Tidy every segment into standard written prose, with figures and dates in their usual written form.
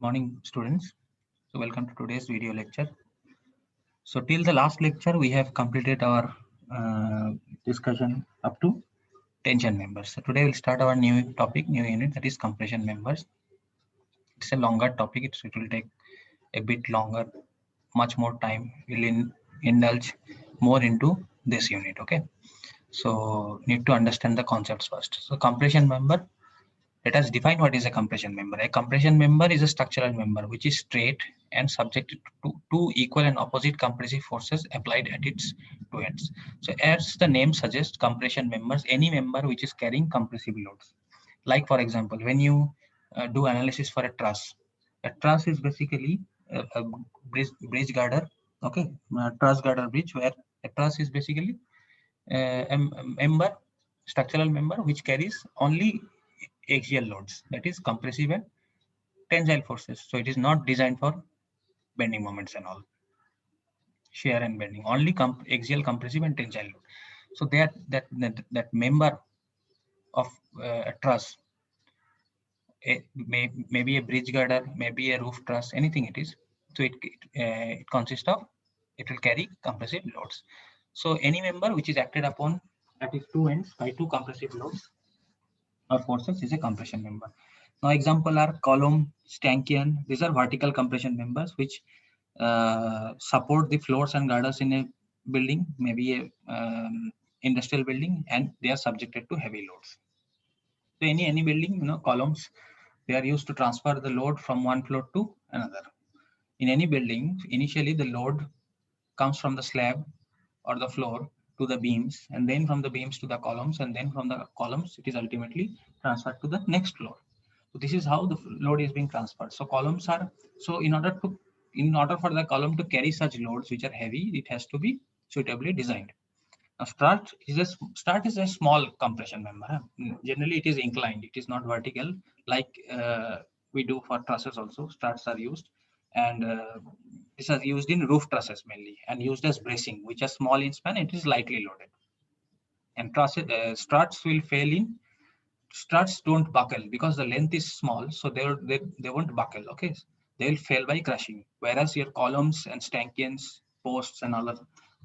Morning students. So welcome to today's video lecture. So till the last lecture we have completed our discussion up to tension members. So today we'll start our new topic, new unit, that is compression members. It's a longer topic. It will take a bit longer, much more time. We'll indulge more into this unit. Okay. So need to understand the concepts first. So compression member. Let us define what is a compression member. A compression member is a structural member which is straight and subjected to two equal and opposite compressive forces applied at its two ends. So as the name suggests, compression members, any member which is carrying compressive loads. Like for example, when you do analysis for a truss is basically a bridge girder, okay, a truss girder bridge, where a truss is basically a member, structural member which carries only axial loads, that is compressive and tensile forces. So it is not designed for bending moments and all, shear and bending, only axial, compressive and tensile load. So that member of a truss, maybe a bridge girder, maybe a roof truss, anything it is. So it consists of, it will carry compressive loads. So any member which is acted upon at its two ends by two compressive loads or forces is a compression member. Now example are column, stanchion. These are vertical compression members which support the floors and girders in a building, maybe a industrial building, and they are subjected to heavy loads. So any building, columns, they are used to transfer the load from one floor to another. In any building, initially the load comes from the slab or the floor to the beams, and then from the beams to the columns, and then from the columns it is ultimately transferred to the next floor. So this is how the load is being transferred. So columns are, so in order for the column to carry such loads which are heavy, it has to be suitably designed. Now strut is a small compression member. Generally it is inclined, it is not vertical like we do for trusses also. Struts are used, and these are used in roof trusses mainly and used as bracing, which are small in span. It is lightly loaded. And struts will fail in, struts don't buckle because the length is small, so they won't buckle. Okay, they will fail by crushing, whereas your columns and stanchions, posts and other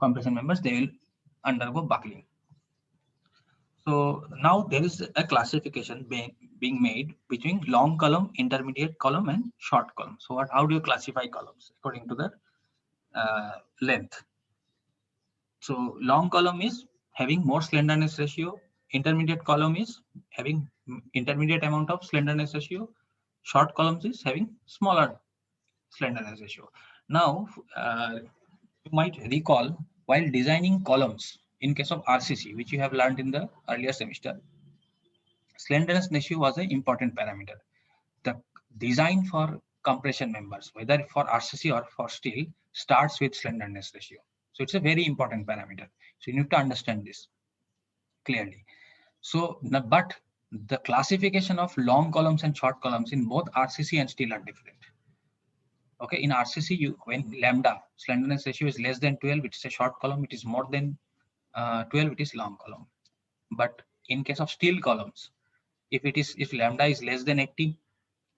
compression members, they will undergo buckling. So now there is a classification being made between long column, intermediate column and short column. So how do you classify columns? According to the length. So long column is having more slenderness ratio. Intermediate column is having intermediate amount of slenderness ratio. Short columns is having smaller slenderness ratio. Now, you might recall while designing columns in case of RCC, which you have learned in the earlier semester, slenderness ratio was an important parameter. The design for compression members, whether for RCC or for steel, starts with slenderness ratio. So it's a very important parameter. So you need to understand this clearly. So, but the classification of long columns and short columns in both RCC and steel are different. Okay, in RCC, when lambda slenderness ratio is less than 12, it's a short column. It is more than 12, it is long column. But in case of steel columns, if lambda is less than 80,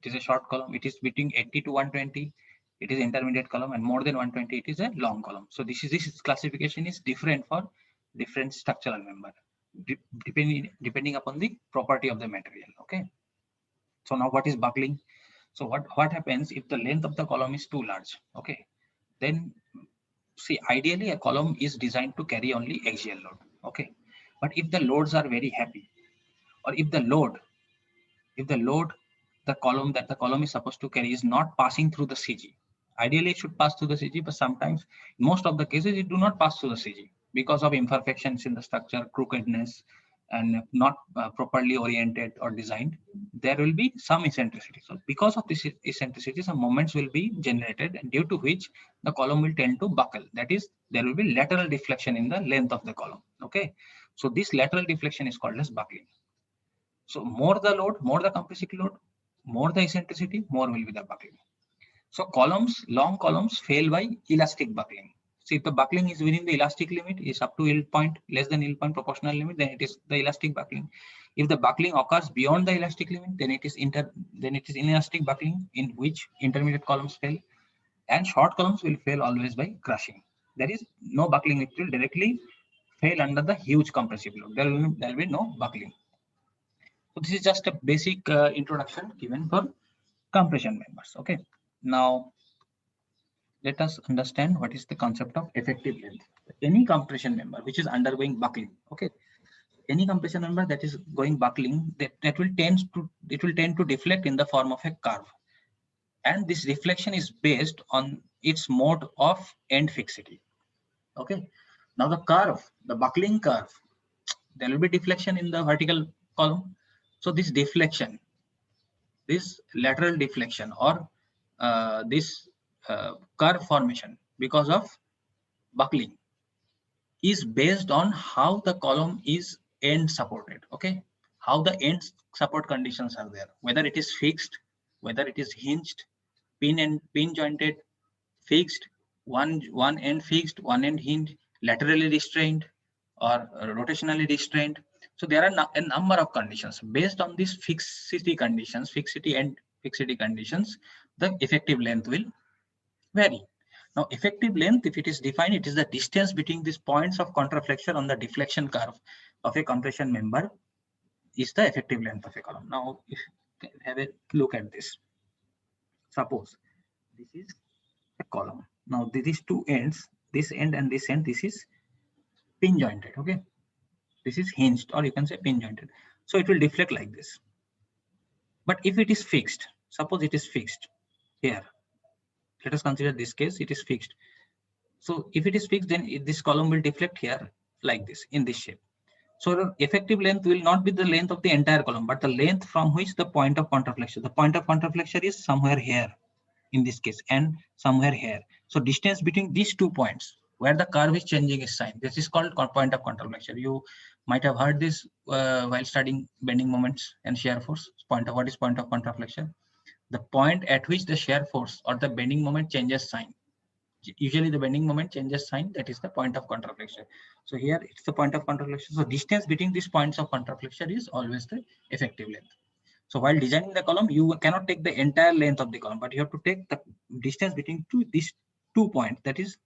it is a short column. It is between 80 to 120, it is intermediate column, and more than 120, it is a long column. So this classification is different for different structural member, depending upon the property of the material. Okay. So now what is buckling? So what happens if the length of the column is too large? Okay, then see, ideally a column is designed to carry only axial load. Okay, but if the loads are very heavy, or if the load the column is supposed to carry is not passing through the CG. Ideally, it should pass through the CG, but sometimes, in most of the cases, it do not pass through the CG because of imperfections in the structure, crookedness, and not properly oriented or designed. There will be some eccentricity. So because of this eccentricity, some moments will be generated, and due to which the column will tend to buckle. That is, there will be lateral deflection in the length of the column. Okay, so this lateral deflection is called as buckling. So more the load, more the compressive load, more the eccentricity, more will be the buckling. So columns, long columns fail by elastic buckling. So if the buckling is within the elastic limit, is up to yield point, less than yield point proportional limit, then it is the elastic buckling. If the buckling occurs beyond the elastic limit, then it is inelastic buckling in which intermediate columns fail, and short columns will fail always by crushing. There is no buckling, it will directly fail under the huge compressive load. There will be no buckling. So this is just a basic introduction given for compression members. Okay. Now let us understand what is the concept of effective length. Any compression member which is undergoing buckling, okay, any compression member that is going buckling, that will tend to deflect in the form of a curve, and this deflection is based on its mode of end fixity. Okay, now the curve, the buckling curve, there will be deflection in the vertical column. So this deflection, this lateral deflection, or this curve formation because of buckling, is based on how the column is end supported. Okay, how the end support conditions are there, whether it is fixed, whether it is hinged, pin jointed, fixed, one end fixed, one end hinged, laterally restrained, or rotationally restrained. So there are a number of conditions. Based on these fixity conditions, fixity conditions, the effective length will vary. Now, effective length, if it is defined, it is the distance between these points of contraflexion on the deflection curve of a compression member is the effective length of a column. Now, if you have a look at this, suppose this is a column. Now, these two ends, this end and this end, this is pin jointed. Okay, this is hinged, or you can say pin jointed. So it will deflect like this. But if it is fixed, suppose it is fixed here. Let us consider this case, it is fixed. So if it is fixed, then this column will deflect here like this, in this shape. So the effective length will not be the length of the entire column, but the length from which the point of contraflexion. The point of contraflexion is somewhere here in this case, and somewhere here. So distance between these 2 points where the curve is changing is sign. This is called point of contraflexion. You might have heard this while studying bending moments and shear force. What is point of contraflexion? The point at which the shear force or the bending moment changes sign. Usually the bending moment changes sign, that is the point of contraflexion. So here it's the point of contraflexion. So distance between these points of contraflexion is always the effective length. So while designing the column, you cannot take the entire length of the column, but you have to take the distance between these 2 points, that is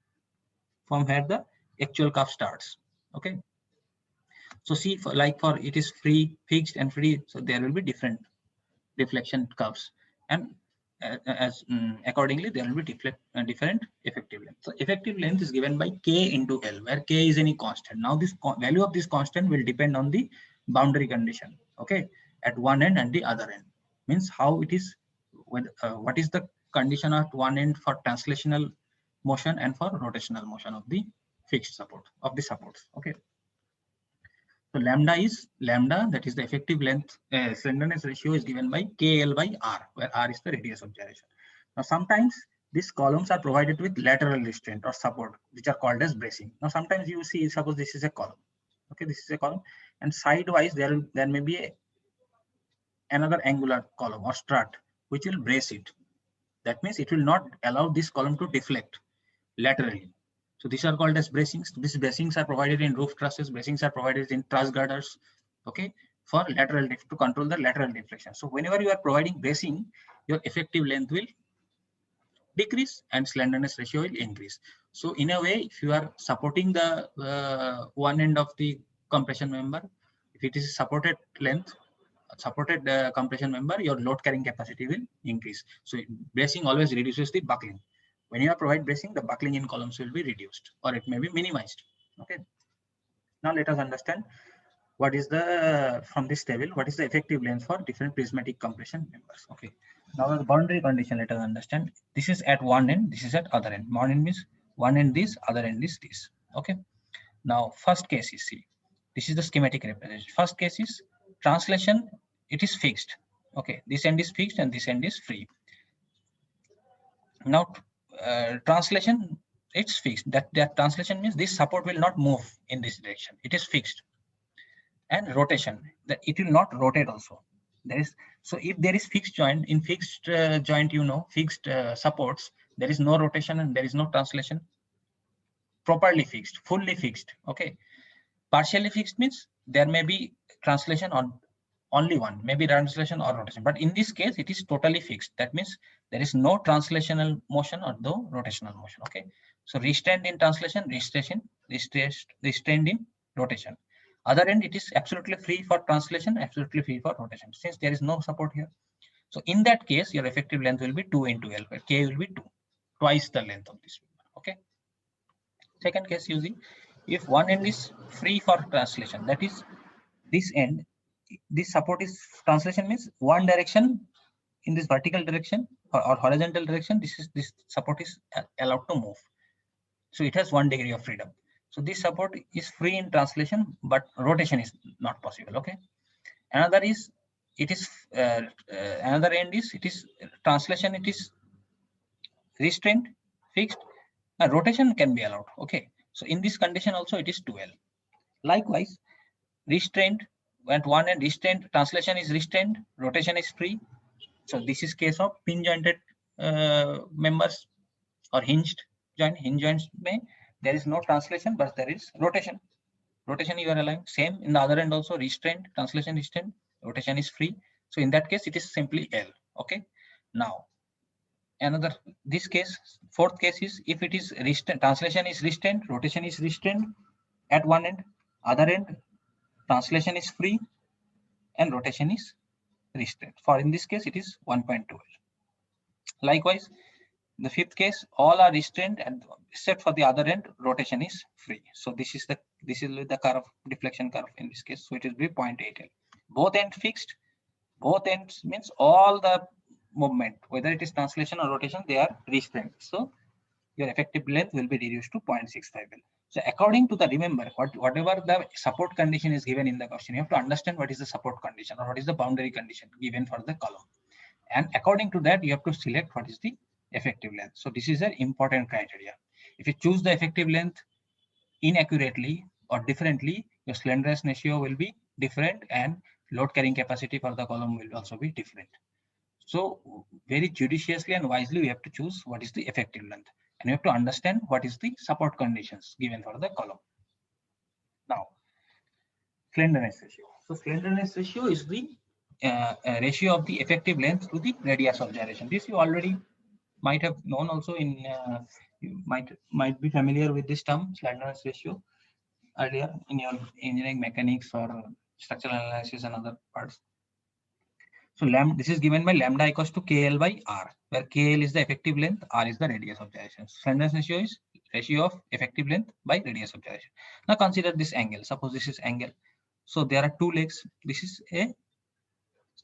from where the actual curve starts. Okay. So see, for it is free, fixed and free. So there will be different deflection curves, and accordingly there will be different effective length. So effective length is given by K into L, where K is any constant. Now this value of this constant will depend on the boundary condition. Okay, at one end and the other end, means how it is, what is the condition at one end for translational motion and for rotational motion of the fixed support of the supports. Okay. So lambda, that is the effective length, slenderness ratio is given by KL by R, where R is the radius of gyration. Now sometimes these columns are provided with lateral restraint or support, which are called as bracing. Now sometimes you see, suppose this is a column. Okay, this is a column, and sidewise there may be another angular column or strut which will brace it. That means it will not allow this column to deflect laterally. So these are called as bracings. These bracings are provided in roof trusses. Bracings are provided in truss girders. Okay, for lateral to control the lateral deflection. So whenever you are providing bracing, your effective length will decrease and slenderness ratio will increase. So in a way, if you are supporting the one end of the compression member, if it is supported length, supported compression member, your load carrying capacity will increase. So bracing always reduces the buckling. When you provide bracing, the buckling in columns will be reduced, or it may be minimized. Okay. Now let us understand what is the, from this table, what is the effective length for different prismatic compression members. Okay. Now the boundary condition, let us understand. This is at one end, this is at other end. One end means one end this, other end is this. Okay. Now first case is, see, this is the schematic representation. First case is translation, it is fixed. Okay, this end is fixed and this end is free. Now translation, it's fixed. That translation means this support will not move in this direction. It is fixed. And rotation, that it will not rotate also. There is, so if there is fixed joint, in fixed joint, you know, fixed supports, there is no rotation and there is no translation. Properly fixed, fully fixed. Okay. Partially fixed means there may be translation only one, maybe translation or rotation. But in this case, it is totally fixed. That means there is no translational motion or no rotational motion. Okay. So restrained in translation, restrained in rotation. Other end, it is absolutely free for translation, absolutely free for rotation, since there is no support here. So in that case, your effective length will be 2 into L, where K will be 2, twice the length of this member. Okay. Second case using, if one end is free for translation, that is this end, this support is translation means one direction in this vertical direction or horizontal direction, this support is allowed to move. So it has 1 degree of freedom. So this support is free in translation, but rotation is not possible. Okay. Another is, it is another end is, it is translation, it is restrained, fixed, and rotation can be allowed. Okay. So in this condition also it is 2L. Likewise, restrained, at one end restrained, translation is restrained, rotation is free. So this is case of pin jointed members or hinged joint. Hinge joints may, there is no translation, but there is rotation. Rotation you are allowing. Same in the other end also, restrained, translation restrained, rotation is free. So in that case, it is simply L. Okay. Now, another, this case, fourth case is, if it is restrained, translation is restrained, rotation is restrained at one end, other end, translation is free and rotation is restrained. For in this case, it is 1.2L. Likewise, the fifth case, all are restrained and except for the other end, rotation is free. So this is the curve, deflection curve in this case. So it will be 0.8L. Both ends fixed. Both ends means all the movement, whether it is translation or rotation, they are restrained. So your effective length will be reduced to 0.65L. So according to the, remember, whatever the support condition is given in the question, you have to understand what is the support condition or what is the boundary condition given for the column. And according to that, you have to select what is the effective length. So this is an important criteria. If you choose the effective length inaccurately or differently, your slenderness ratio will be different and load carrying capacity for the column will also be different. So very judiciously and wisely, we have to choose what is the effective length, and you have to understand what is the support conditions given for the column. Now, slenderness ratio. So slenderness ratio is the ratio of the effective length to the radius of gyration. This you already might have known also in, you might be familiar with this term, slenderness ratio, earlier in your engineering mechanics or structural analysis and other parts. So this is given by lambda equals to KL by R, where KL is the effective length, R is the radius of gyration. Slenderness ratio is ratio of effective length by radius of gyration. Now consider this angle. Suppose this is angle. So there are two legs. This is a,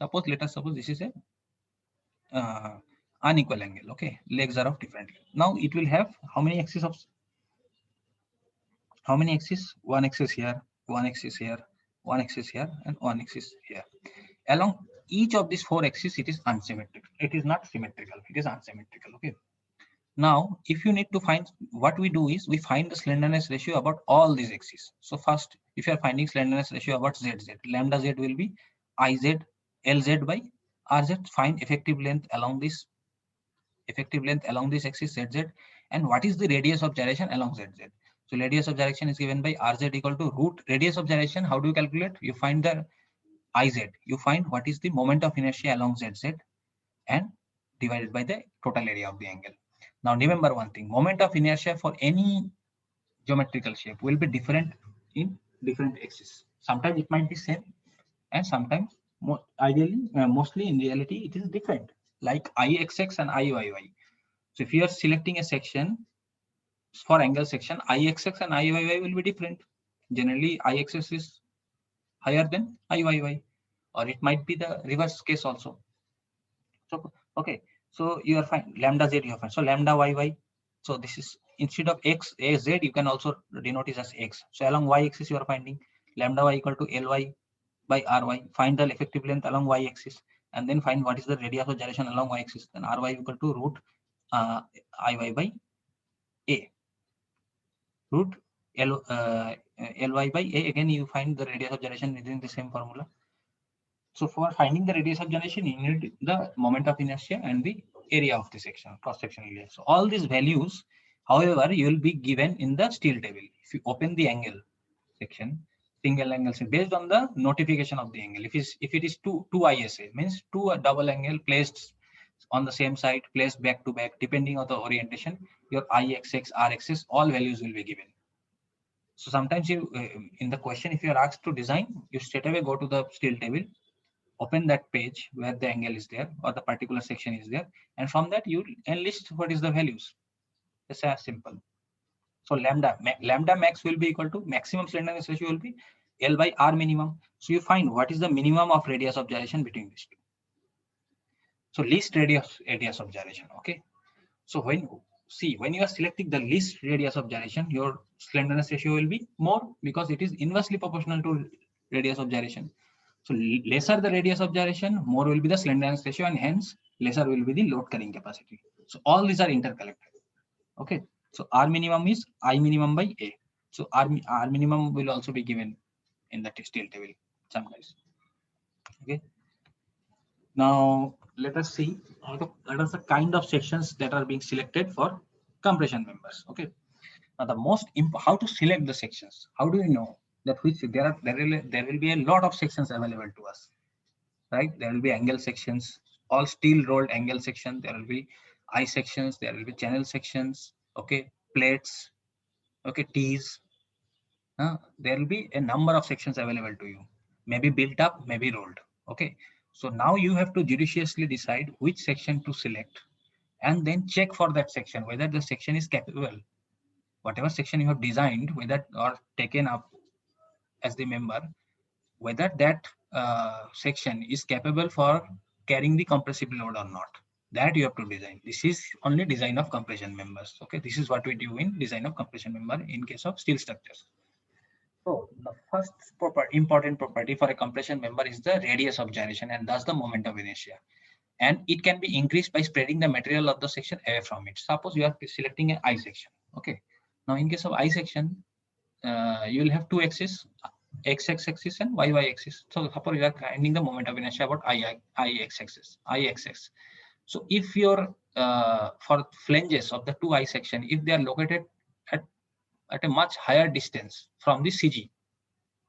let us suppose this is a unequal angle. Okay, legs are of different. Now it will have how many axes of, one axis here, one axis here, one axis here, and one axis here. Along each of these four axes, it is unsymmetrical. It is not symmetrical. It is unsymmetrical. Okay. Now, if you need to find, what we do is we find the slenderness ratio about all these axes. So first, if you are finding slenderness ratio about ZZ, lambda Z will be IZ LZ by RZ. Find effective length along this axis ZZ, and what is the radius of gyration along ZZ. So radius of gyration is given by RZ equal to root radius of gyration. How do you calculate? You find the IZ. You find what is the moment of inertia along ZZ and divided by the total area of the angle. Now remember one thing, moment of inertia for any geometrical shape will be different in different axes. Sometimes it might be same, and sometimes mostly in reality it is different, like IXX and IYY. So if you are selecting a section for angle section, IXX and IYY will be different. Generally IXX is higher than IYY, or it might be the reverse case also. So okay, so you are fine. Lambda Z you are fine. So lambda YY. So this is, instead of X A Z, you can also denote it as X. So along Y axis you are finding lambda Y equal to LY by RY. Find the effective length along Y axis, and then find what is the radius of gyration along Y axis. Then RY equal to root IY by A. Root LY by A. Again you find the radius of gyration within the same formula. So for finding the radius of gyration, you need the moment of inertia and the area of the section, cross-sectional area. So all these values, however, you will be given in the steel table. If you open the angle section, Single angle based on the notification of the angle. If it is two ISA, means two double angle placed on the same side, placed back to back, depending on the orientation, your IXX, RXS, all values will be given. So sometimes you, in the question, if you are asked to design, you straight away go to the steel table, open that page where the angle is there or the particular section is there, and from that you enlist what is the values. It's as simple. So lambda max will be equal to maximum slenderness ratio will be L by R minimum. So you find what is the minimum of radius of gyration between these two. So least radius of gyration. Okay. So when you are selecting the least radius of gyration, your slenderness ratio will be more because it is inversely proportional to radius of gyration. So lesser the radius of gyration, more will be the slenderness ratio, and hence lesser will be the load carrying capacity. So all these are interconnected. Okay. So R minimum is I minimum by A. So R minimum will also be given in the steel table sometimes. Okay. Now let us see what are the kind of sections that are being selected for compression members. Okay. Now the how to select the sections? How do you know that which there will be a lot of sections available to us, right? There will be angle sections, all steel rolled angle sections. There will be I sections. There will be channel sections. Okay, plates. Okay, T's. There will be a number of sections available to you. Maybe built up, maybe rolled. Okay. So now you have to judiciously decide which section to select and then check for that section, whether the section is capable. Whatever section you have designed, whether or taken up as the member, whether that section is capable for carrying the compressive load or not. That you have to design. This is only design of compression members. Okay. This is what we do in design of compression member in case of steel structures. So the first important property for a compression member is the radius of gyration, and thus the moment of inertia. And it can be increased by spreading the material of the section away from it. Suppose you are selecting an I section. Okay. Now in case of I section, you will have two axes, XX axis and YY axis. So suppose you are finding the moment of inertia about IXX. So if your for flanges of the two I section, if they are located at a much higher distance from the CG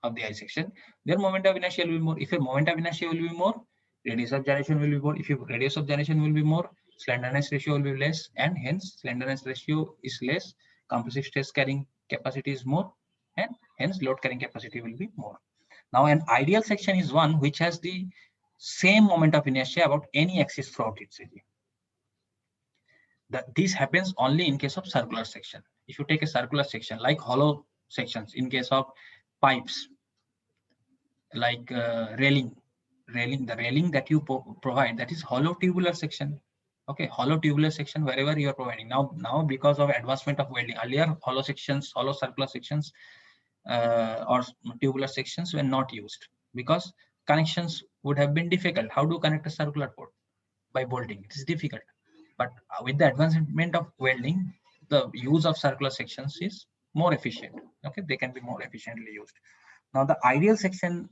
of the I section, their moment of inertia will be more. If your moment of inertia will be more, radius of gyration will be more. If your radius of gyration will be more, slenderness ratio will be less, and hence slenderness ratio is less, compressive stress carrying capacity is more, and hence load carrying capacity will be more. Now an ideal section is one which has the same moment of inertia about any axis throughout its CG. This happens only in case of circular section. If you take a circular section like hollow sections, in case of pipes, like the railing that you provide, that is hollow tubular section. Okay, hollow tubular section wherever you are providing. Now because of advancement of welding, earlier hollow circular sections or tubular sections were not used because connections would have been difficult. How to connect a circular port? By bolting. It is difficult. But with the advancement of welding, the use of circular sections is more efficient. Okay, they can be more efficiently used. Now the ideal section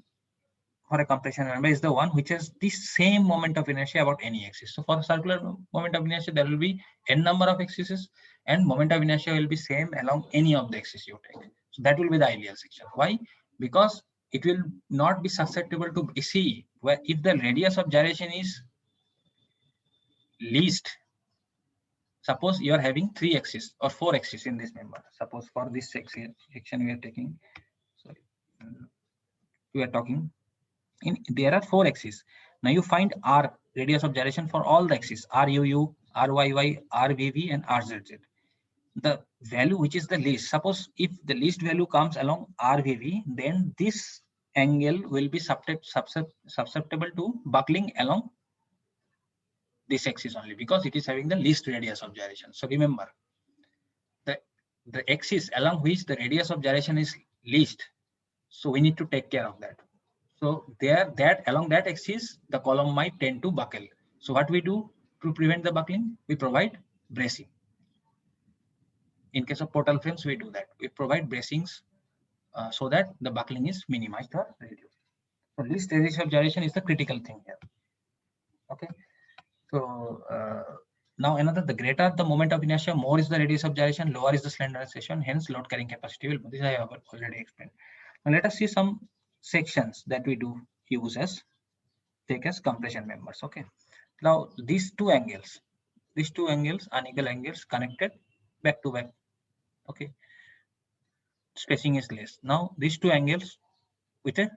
for a compression member is the one which has the same moment of inertia about any axis. So for circular moment of inertia, there will be n number of axes, and moment of inertia will be same along any of the axis you take. So that will be the ideal section. Why? Because it will not be susceptible to see where if the radius of gyration is least. Suppose you are having 3 axes or 4 axes in this member. Suppose for this section we are taking, sorry, we are talking. There are 4 axes. Now you find R, radius of gyration, for all the axes, RUU, RYY, RVV, and RZZ. The value which is the least, suppose if the least value comes along RVV, then this angle will be susceptible to buckling along this axis only because it is having the least radius of gyration. So remember, the axis along which the radius of gyration is least, so we need to take care of that. So along that axis, the column might tend to buckle. So what we do to prevent the buckling? We provide bracing. In case of portal frames, we do that. We provide bracings so that the buckling is minimized or reduced. So least radius of gyration is the critical thing here. Okay. So now the greater the moment of inertia, more is the radius of gyration, lower is the slenderness ratio, and hence load carrying capacity will. This I have already explained. Now let us see some sections that we do use as take as compression members. Okay. Now these two angles, unequal angles connected back to back. Okay. Spacing is less. Now these two angles with a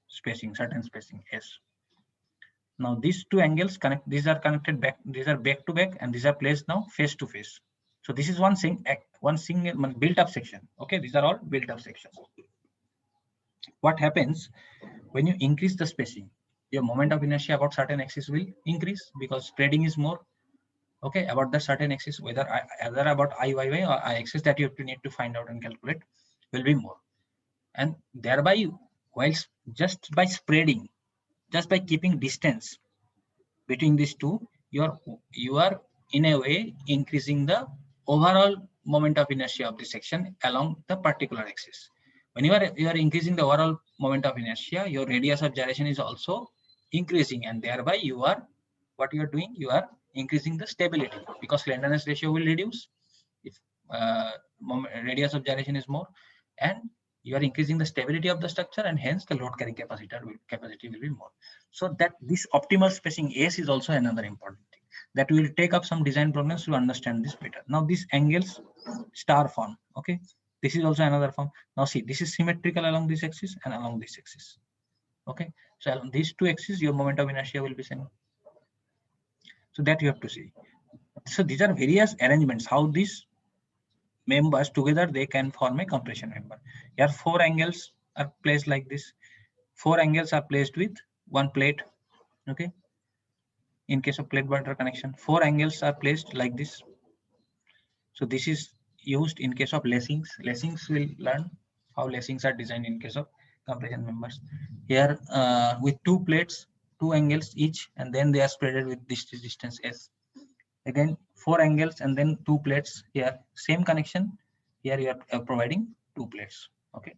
spacing, certain spacing S. Now these two angles connect, these are connected back, these are back to back, and these are placed now face to face. So this is one single built up section. Okay, these are all built up sections. What happens when you increase the spacing? Your moment of inertia about certain axis will increase because spreading is more. Okay, about the certain axis, whether either about IYY or I axis that you have to need to find out and calculate will be more. And thereby, whilst just by spreading, just by keeping distance between these two, you are in a way increasing the overall moment of inertia of the section along the particular axis. When you are increasing the overall moment of inertia, your radius of gyration is also increasing, and thereby what you are doing, you are increasing the stability because slenderness ratio will reduce if radius of gyration is more, and you are increasing the stability of the structure, and hence the load carrying capacity will be more. So that this optimal spacing S is also another important thing that we will take up some design problems to understand this better. Now these angles star form. Okay, this is also another form. Now see, this is symmetrical along this axis and along this axis. Okay, so along these two axes your moment of inertia will be same. So that you have to see. So these are various arrangements how these members together they can form a compression member. Here 4 angles are placed like this. 4 angles are placed with one plate. Okay, in case of plate butter connection, 4 angles are placed like this. So this is used in case of lacings. Lacings will learn how lacings are designed in case of compression members. Here with 2 plates, 2 angles each, and then they are spreaded with this distance S. Again 4 angles and then 2 plates. Here same connection. Here you are providing 2 plates. Okay,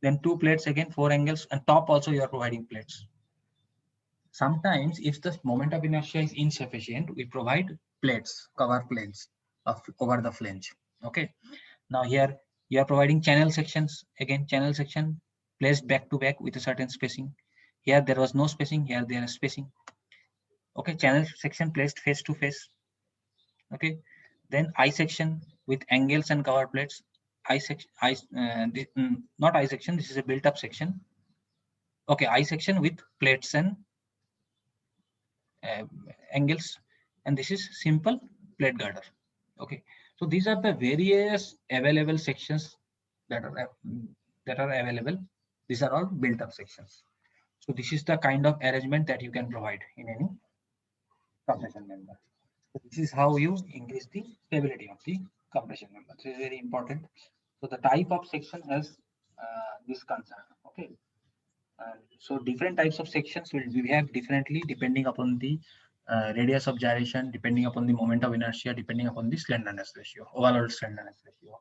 then 2 plates, again 4 angles, and top also you are providing plates. Sometimes if the moment of inertia is insufficient, we provide plates, cover plates over the flange. Okay, now here you are providing channel sections. Again channel section placed back to back with a certain spacing. Here there was no spacing, here there is spacing. Okay, channel section placed face to face. Okay, then I section with angles and cover plates. Not I section, this is a built up section. Okay, I section with plates and angles, and this is simple plate girder. Okay, so these are the various available sections that are available. These are all built up sections. So this is the kind of arrangement that you can provide in any compression member. So this is how you increase the stability of the compression member. This is very important. So the type of section has this concern. Okay, so different types of sections will behave differently depending upon the radius of gyration, depending upon the moment of inertia, depending upon the slenderness ratio, overall slenderness ratio.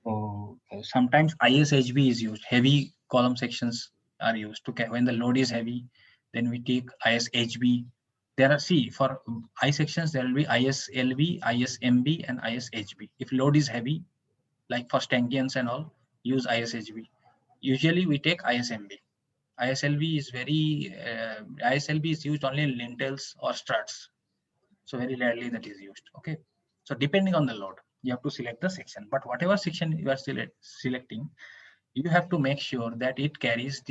So sometimes ISHB is used. Heavy column sections are used to when the load is heavy. Then we take ISHB. There are for I sections there will be ISLB, ISMB, and ISHB. If load is heavy, like for stanchions and all, use ISHB. Usually we take ISMB. ISLB is ISLB is used only in lintels or struts. So very rarely that is used. Okay. So depending on the load, you have to select the section. But whatever section you are selecting, you have to make sure that it carries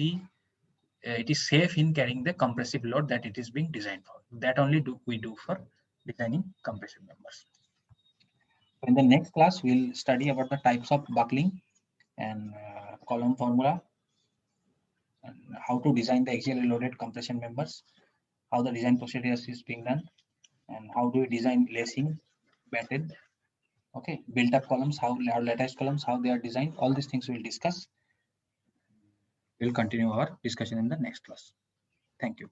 it is safe in carrying the compressive load that it is being designed for. That only we do for designing compression members. In the next class, we'll study about the types of buckling and column formula, and how to design the axially loaded compression members, how the design procedure is being done, and how do we design lacing, batted, okay, built up columns, how lattice columns, how they are designed. All these things we'll discuss. We'll continue our discussion in the next class. Thank you.